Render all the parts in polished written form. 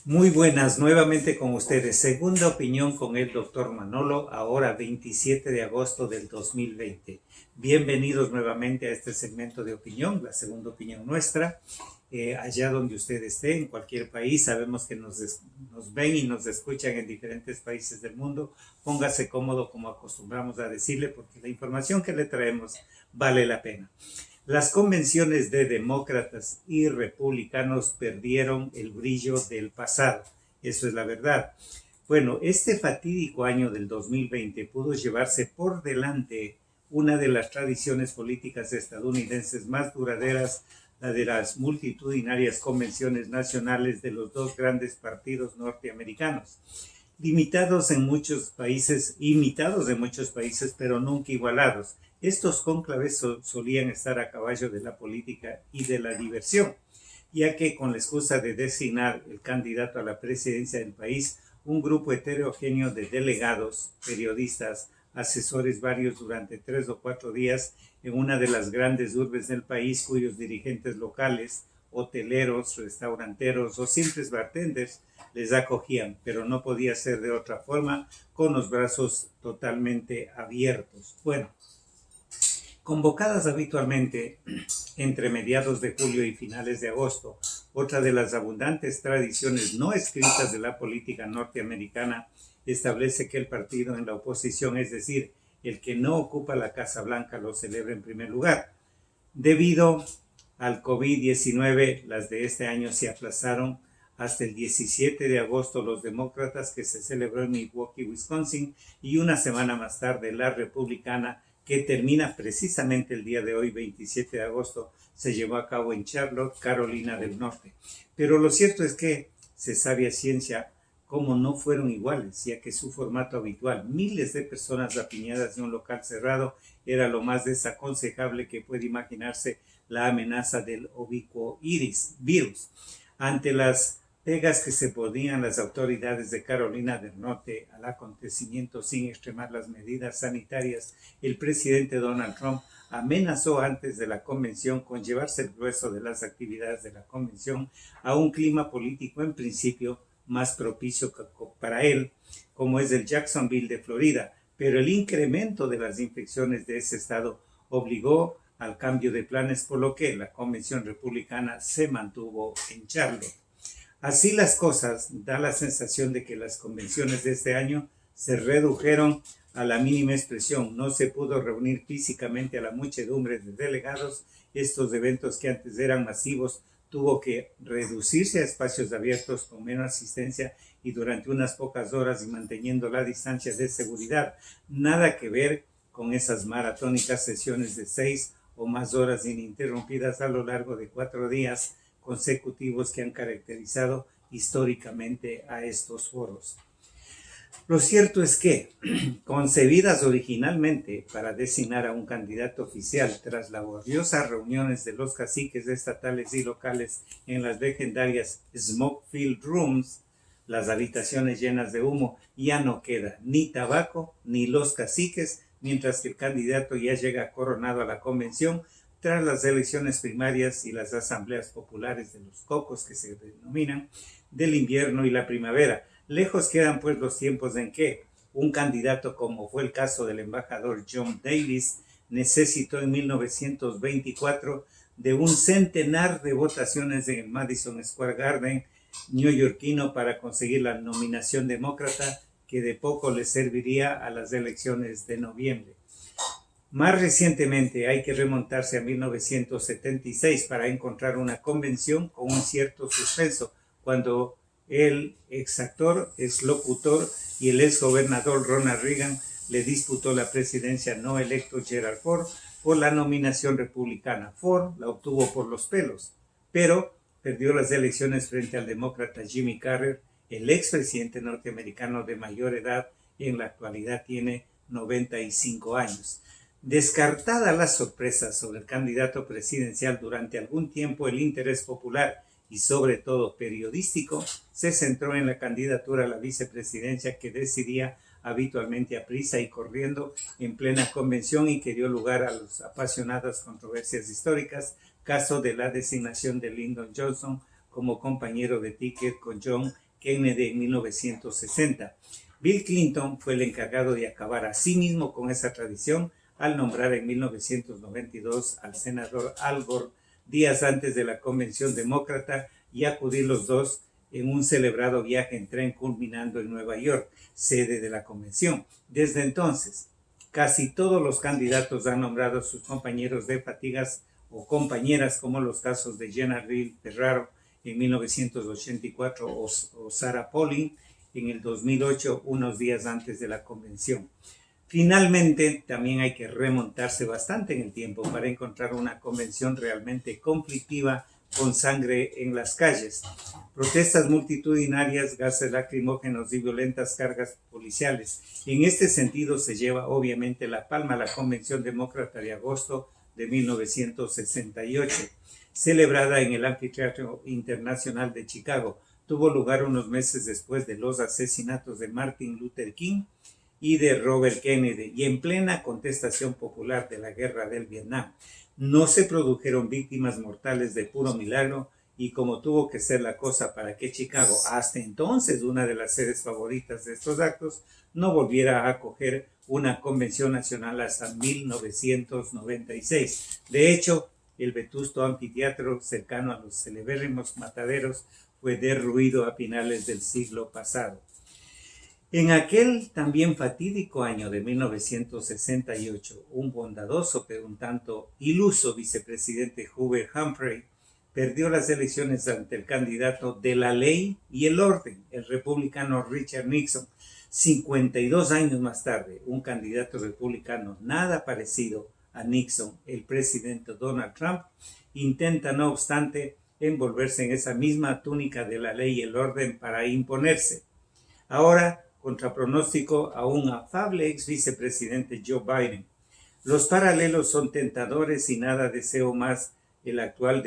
Muy buenas, nuevamente con ustedes. Segunda opinión con el doctor Manolo, ahora 27 de agosto del 2020. Bienvenidos nuevamente a este segmento de opinión, la segunda opinión nuestra. Allá donde usted esté, en cualquier país, sabemos que nos ven y nos escuchan en diferentes países del mundo. Póngase cómodo como acostumbramos a decirle, porque la información que le traemos vale la pena. Las convenciones de demócratas y republicanos perdieron el brillo del pasado. Eso es la verdad. Bueno, este fatídico año del 2020 pudo llevarse por delante una de las tradiciones políticas estadounidenses más duraderas, la de las multitudinarias convenciones nacionales de los dos grandes partidos norteamericanos, imitados en muchos países, pero nunca igualados. Estos cónclaves solían estar a caballo de la política y de la diversión, ya que con la excusa de designar el candidato a la presidencia del país, un grupo heterogéneo de delegados, periodistas, asesores varios durante 3 o 4 días en una de las grandes urbes del país, cuyos dirigentes locales, hoteleros, restauranteros o simples bartenders les acogían, pero no podía ser de otra forma, con los brazos totalmente abiertos. Bueno, convocadas habitualmente entre mediados de julio y finales de agosto, otra de las abundantes tradiciones no escritas de la política norteamericana establece que el partido en la oposición, es decir, el que no ocupa la Casa Blanca, lo celebra en primer lugar. Debido al COVID-19, las de este año se aplazaron hasta el 17 de agosto los demócratas, que se celebró en Milwaukee, Wisconsin, y una semana más tarde la republicana, que termina precisamente el día de hoy, 27 de agosto, se llevó a cabo en Charlotte, Carolina del Norte. Pero lo cierto es que se sabe a ciencia cómo no fueron iguales, ya que su formato habitual, miles de personas apiñadas en un local cerrado, era lo más desaconsejable que puede imaginarse la amenaza del ubicuo virus. Ante las pegas que se ponían las autoridades de Carolina del Norte al acontecimiento sin extremar las medidas sanitarias, el presidente Donald Trump amenazó antes de la convención con llevarse el grueso de las actividades de la convención a un clima político en principio más propicio para él, como es el Jacksonville de Florida, pero el incremento de las infecciones de ese estado obligó al cambio de planes, por lo que la convención republicana se mantuvo en Charlotte. Así las cosas, da la sensación de que las convenciones de este año se redujeron a la mínima expresión. No se pudo reunir físicamente a la muchedumbre de delegados. Estos eventos, que antes eran masivos, tuvo que reducirse a espacios abiertos con menos asistencia y durante unas pocas horas y manteniendo la distancia de seguridad. Nada que ver con esas maratónicas sesiones de 6 o más horas ininterrumpidas a lo largo de 4 días consecutivos que han caracterizado históricamente a estos foros. Lo cierto es que, concebidas originalmente para designar a un candidato oficial tras laboriosas reuniones de los caciques estatales y locales en las legendarias smoke-filled rooms, las habitaciones llenas de humo, ya no queda ni tabaco ni los caciques, mientras que el candidato ya llega coronado a la convención tras las elecciones primarias y las asambleas populares de los cocos, que se denominan, del invierno y la primavera. Lejos quedan pues los tiempos en que un candidato, como fue el caso del embajador John Davis, necesitó en 1924 de un centenar de votaciones en el Madison Square Garden neoyorquino para conseguir la nominación demócrata, que de poco le serviría a las elecciones de noviembre. Más recientemente hay que remontarse a 1976 para encontrar una convención con un cierto suspenso, cuando el exactor, exlocutor y el exgobernador Ronald Reagan le disputó la presidencia no electo Gerald Ford por la nominación republicana. Ford la obtuvo por los pelos, pero perdió las elecciones frente al demócrata Jimmy Carter, el expresidente norteamericano de mayor edad, y en la actualidad tiene 95 años. Descartada la sorpresa sobre el candidato presidencial, durante algún tiempo el interés popular y sobre todo periodístico se centró en la candidatura a la vicepresidencia, que decidía habitualmente a prisa y corriendo en plena convención y que dio lugar a las apasionadas controversias históricas, caso de la designación de Lyndon Johnson como compañero de ticket con John Kennedy en 1960. Bill Clinton fue el encargado de acabar a sí mismo con esa tradición al nombrar en 1992 al senador Al Gore días antes de la convención demócrata y acudir los dos en un celebrado viaje en tren culminando en Nueva York, sede de la convención. Desde entonces, casi todos los candidatos han nombrado a sus compañeros de fatigas o compañeras, como los casos de Jenna Reed Ferraro en 1984 o Sarah Palin en el 2008, unos días antes de la convención. Finalmente, también hay que remontarse bastante en el tiempo para encontrar una convención realmente conflictiva con sangre en las calles, protestas multitudinarias, gases lacrimógenos y violentas cargas policiales. En este sentido se lleva obviamente la palma la Convención Demócrata de agosto de 1968, celebrada en el Anfiteatro Internacional de Chicago. Tuvo lugar unos meses después de los asesinatos de Martin Luther King y de Robert Kennedy, y en plena contestación popular de la guerra del Vietnam. No se produjeron víctimas mortales de puro milagro, y como tuvo que ser la cosa para que Chicago, hasta entonces una de las sedes favoritas de estos actos, no volviera a acoger una convención nacional hasta 1996. De hecho, el vetusto anfiteatro cercano a los celebérrimos mataderos fue derruido a finales del siglo pasado. En aquel también fatídico año de 1968, un bondadoso pero un tanto iluso vicepresidente Hubert Humphrey perdió las elecciones ante el candidato de la ley y el orden, el republicano Richard Nixon. 52 años más tarde, un candidato republicano nada parecido a Nixon, el presidente Donald Trump, intenta no obstante envolverse en esa misma túnica de la ley y el orden para imponerse. Ahora, contra pronóstico a un afable ex vicepresidente Joe Biden. Los paralelos son tentadores y nada deseó más el actual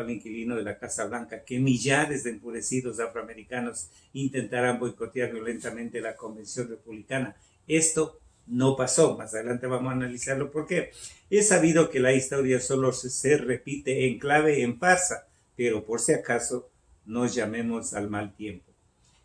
inquilino de la Casa Blanca que millares de enfurecidos afroamericanos intentaran boicotear violentamente la convención republicana. Esto no pasó. Más adelante vamos a analizarlo por qué. Es sabido que la historia solo se repite en clave en farsa, pero por si acaso nos llamemos al mal tiempo.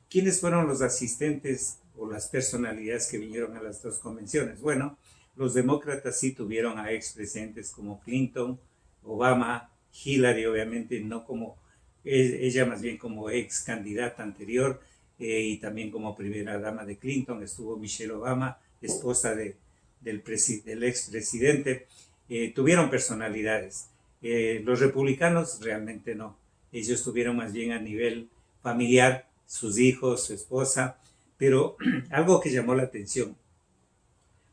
¿Quiénes fueron los asistentes o las personalidades que vinieron a las dos convenciones? Bueno, los demócratas sí tuvieron a expresidentes como Clinton, Obama, Hillary, obviamente no como ella, más bien como ex candidata anterior, y también como primera dama de Clinton estuvo Michelle Obama, esposa del expresidente. Tuvieron personalidades. Los republicanos realmente no. Ellos tuvieron más bien a nivel familiar, sus hijos, su esposa, pero algo que llamó la atención.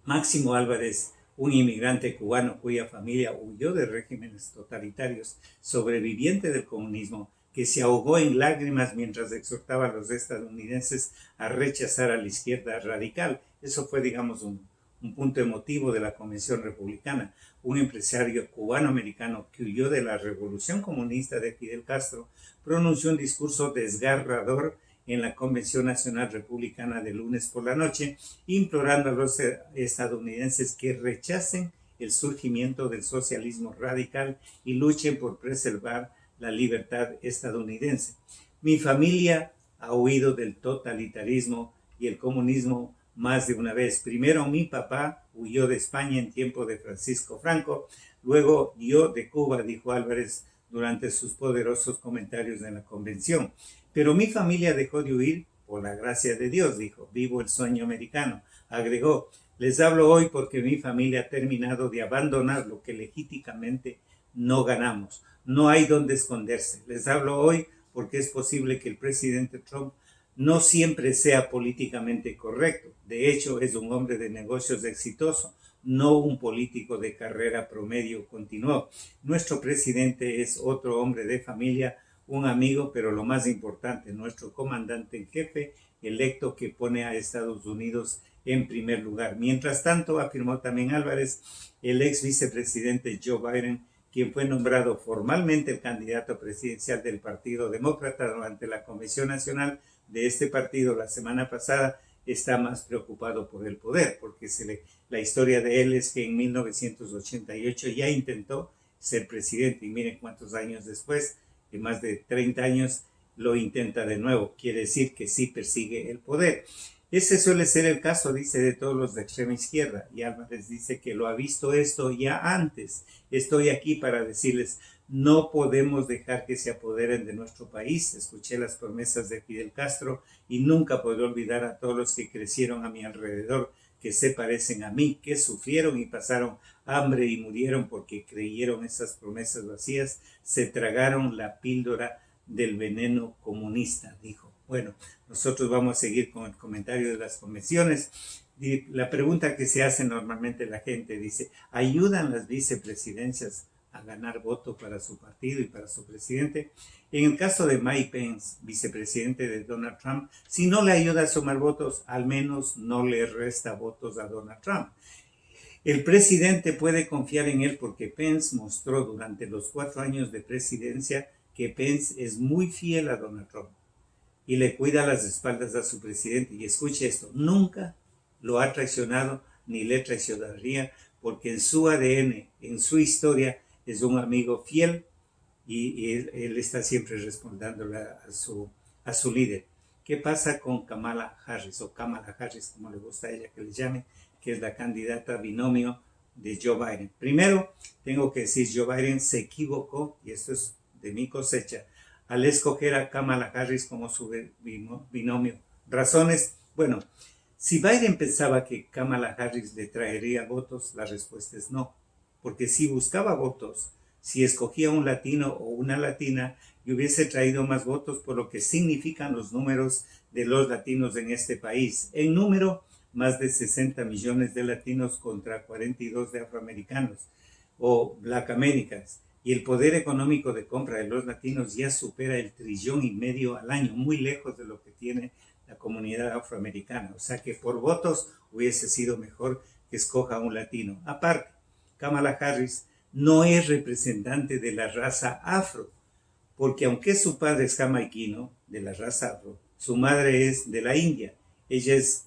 Máximo Álvarez, un inmigrante cubano cuya familia huyó de regímenes totalitarios, sobreviviente del comunismo, que se ahogó en lágrimas mientras exhortaba a los estadounidenses a rechazar a la izquierda radical. Eso fue, digamos, un punto emotivo de la Convención Republicana. Un empresario cubano-americano que huyó de la revolución comunista de Fidel Castro pronunció un discurso desgarrador en la Convención Nacional Republicana de lunes por la noche, implorando a los estadounidenses que rechacen el surgimiento del socialismo radical y luchen por preservar la libertad estadounidense. Mi familia ha huido del totalitarismo y el comunismo más de una vez. Primero mi papá huyó de España en tiempo de Francisco Franco, luego yo de Cuba, dijo Álvarez durante sus poderosos comentarios en la convención. Pero mi familia dejó de huir por la gracia de Dios, dijo. Vivo el sueño americano. Agregó, les hablo hoy porque mi familia ha terminado de abandonar lo que legítimamente no ganamos. No hay donde esconderse. Les hablo hoy porque es posible que el presidente Trump no siempre sea políticamente correcto. De hecho, es un hombre de negocios exitoso, no un político de carrera promedio, continuó. Nuestro presidente es otro hombre de familia, un amigo, pero lo más importante, nuestro comandante en jefe electo que pone a Estados Unidos en primer lugar. Mientras tanto, afirmó también Álvarez, el ex vicepresidente Joe Biden, quien fue nombrado formalmente el candidato presidencial del Partido Demócrata durante la Convención Nacional de este partido la semana pasada, está más preocupado por el poder, porque la historia de él es que en 1988 ya intentó ser presidente y miren cuántos años después, de más de 30 años, lo intenta de nuevo. Quiere decir que sí persigue el poder. Ese suele ser el caso, dice, de todos los de extrema izquierda. Y Álvarez dice que lo ha visto esto ya antes. Estoy aquí para decirles, no podemos dejar que se apoderen de nuestro país. Escuché las promesas de Fidel Castro y nunca podré olvidar a todos los que crecieron a mi alrededor, que se parecen a mí, que sufrieron y pasaron hambre y murieron porque creyeron esas promesas vacías, se tragaron la píldora del veneno comunista, dijo. Bueno, nosotros vamos a seguir con el comentario de las convenciones. La pregunta que se hace normalmente la gente dice, ¿ayudan las vicepresidencias a ganar voto para su partido y para su presidente? En el caso de Mike Pence, vicepresidente de Donald Trump, si no le ayuda a sumar votos, al menos no le resta votos a Donald Trump. El presidente puede confiar en él porque Pence mostró durante los 4 años de presidencia que Pence es muy fiel a Donald Trump y le cuida las espaldas a su presidente. Y escuche esto, nunca lo ha traicionado ni le traicionaría, porque en su ADN, en su historia, es un amigo fiel y él está siempre respondiéndole a su líder. ¿Qué pasa con Kamala Harris, o Kamala Harris, como le gusta a ella que le llame, que es la candidata binomio de Joe Biden? Primero, tengo que decir, Joe Biden se equivocó, y esto es de mi cosecha, al escoger a Kamala Harris como su binomio. Razones, bueno, si Biden pensaba que Kamala Harris le traería votos, la respuesta es no, porque si buscaba votos, si escogía un latino o una latina, y hubiese traído más votos, por lo que significan los números de los latinos en este país. En número, más de 60 millones de latinos contra 42 de afroamericanos o black americans. Y el poder económico de compra de los latinos ya supera el 1,5 trillón al año, muy lejos de lo que tiene la comunidad afroamericana. O sea que por votos hubiese sido mejor que escoja un latino. Aparte, Kamala Harris no es representante de la raza afro, porque aunque su padre es jamaiquino, de la raza afro, su madre es de la India. Ella es,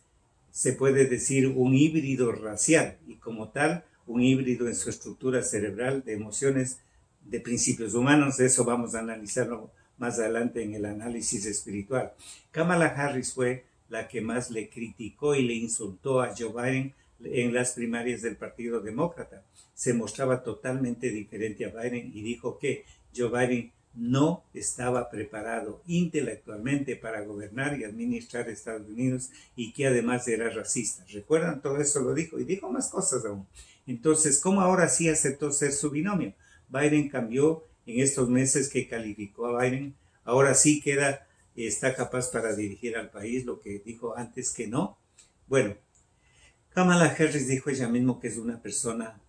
se puede decir, un híbrido racial y como tal, un híbrido en su estructura cerebral de emociones, de principios humanos. Eso vamos a analizarlo más adelante en el análisis espiritual. Kamala Harris fue la que más le criticó y le insultó a Joe Biden en las primarias del Partido Demócrata. Se mostraba totalmente diferente a Biden y dijo que Joe Biden no estaba preparado intelectualmente para gobernar y administrar Estados Unidos y que además era racista. ¿Recuerdan? Todo eso lo dijo y dijo más cosas aún. Entonces, ¿cómo ahora sí aceptó ser su binomio? Biden cambió en estos meses que calificó a Biden. Ahora sí está capaz para dirigir al país, lo que dijo antes que no. Bueno, Kamala Harris dijo ella misma que es una persona,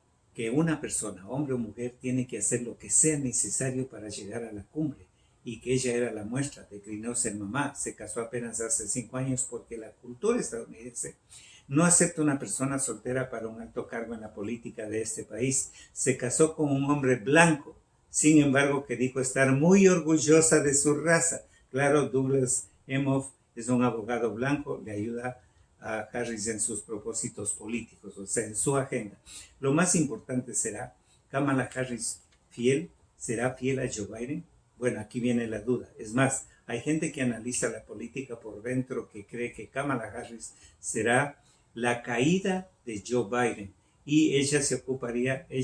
hombre o mujer, tiene que hacer lo que sea necesario para llegar a la cumbre, y que ella era la muestra. Declinó ser mamá, se casó apenas hace 5 años porque la cultura estadounidense no acepta una persona soltera para un alto cargo en la política de este país. Se casó con un hombre blanco, sin embargo que dijo estar muy orgullosa de su raza. Claro, Douglas Emhoff es un abogado blanco, le ayuda a Harris en sus propósitos políticos, o sea, en su agenda. Lo más importante será, ¿Kamala Harris será fiel a Joe Biden? Bueno, aquí viene la duda. Es más, hay gente que analiza la política por dentro que cree que Kamala Harris será la caída de Joe Biden y ella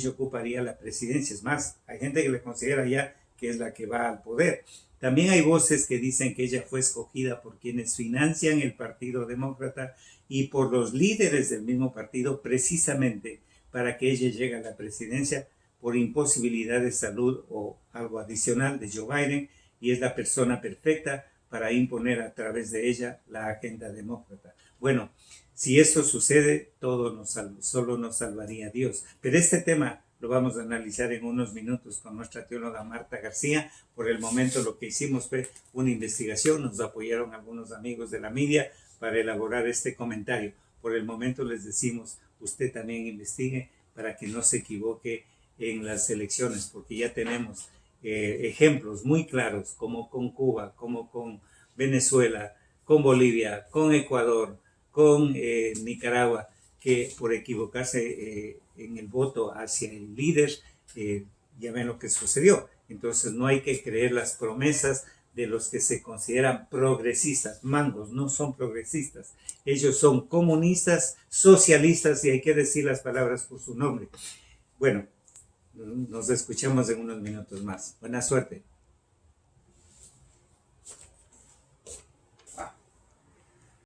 ocuparía la presidencia. Es más, hay gente que le considera ya que es la que va al poder. También hay voces que dicen que ella fue escogida por quienes financian el Partido Demócrata y por los líderes del mismo partido precisamente para que ella llegue a la presidencia por imposibilidad de salud o algo adicional de Joe Biden, y es la persona perfecta para imponer a través de ella la agenda demócrata. Bueno, si eso sucede, solo nos salvaría Dios. Pero este tema lo vamos a analizar en unos minutos con nuestra teóloga Marta García. Por el momento lo que hicimos fue una investigación, nos apoyaron algunos amigos de la media para elaborar este comentario. Por el momento les decimos, usted también investigue para que no se equivoque en las elecciones, porque ya tenemos ejemplos muy claros, como con Cuba, como con Venezuela, con Bolivia, con Ecuador, con Nicaragua, que por equivocarse en el voto hacia el líder, ya ven lo que sucedió. Entonces no hay que creer las promesas de los que se consideran progresistas. Mangos no son progresistas. Ellos son comunistas, socialistas, y hay que decir las palabras por su nombre. Bueno, nos escuchamos en unos minutos más. Buena suerte.